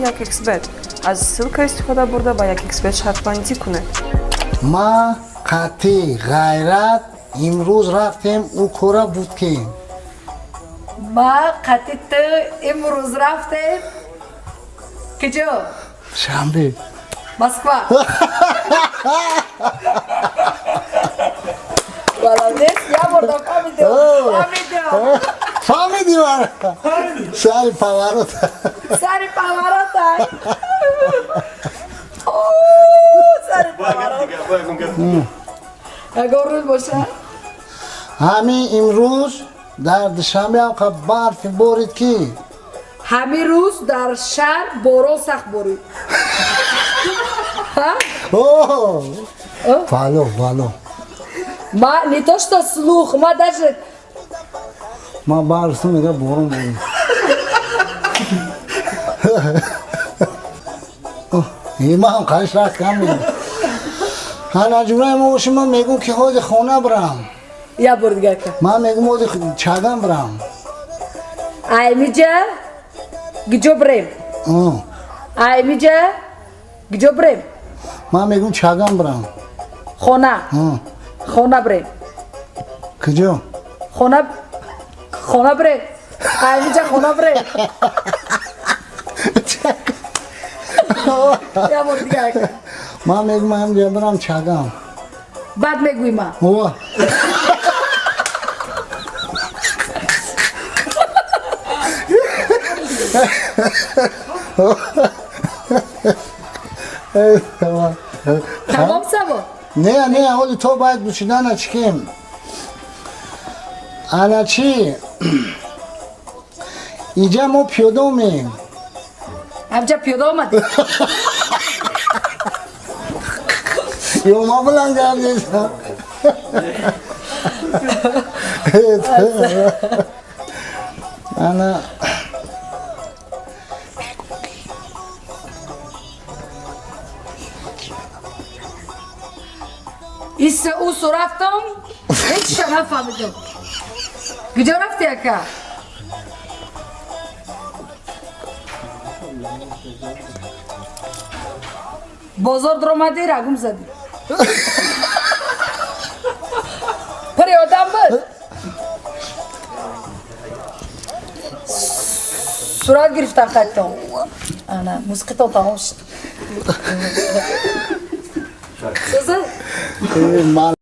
Як експерт. از ссылка استفاده برده و یک експерт شرطبندی کنه. ما قطعی غیرت امروز رفتیم او کورا بود که ما قطعت امروز رفتیم کجا؟ شنبه مسکو. ولادت یا بردم فهمیدم فهمیدی من سر پاورات سر پاورات سر پاورات اگر روز باشه همین امروز در دوشنبه هم که برف بارید کی همین روز در شهر باران سخت بارید. اوه فالو ما نیتاشتا слух ما даже ما برسو میگه بارون بارید ایما هم خواهش رخت کم میگه هنه جورای ما باشیم من میگم که حاضر خونه برم یا بار دیگه که من میگم حاضر چگم برم ایمیجا گجو بریم ایمیجا گجو بریم من میگم چگم برم خونه بریم کجا خونه بریم ایمیجا خونه بریم یا بار دیگه که من میگم من برم چگم بعد میگوی ما اوه تمام سبا نه حالی تو باید بچیدن چکیم انا چی اینجا ما پیاده اومیم همجا پیاده آمده یو ما بلند کردیم انا ایسه او سو رفتم هیچ شما فهمیدم کجا رفتی اکا بازار در اومدی رگم زدی پری آدم بود صورت گرفتم خطم انا موسیقیتون تمام شد سوزه مال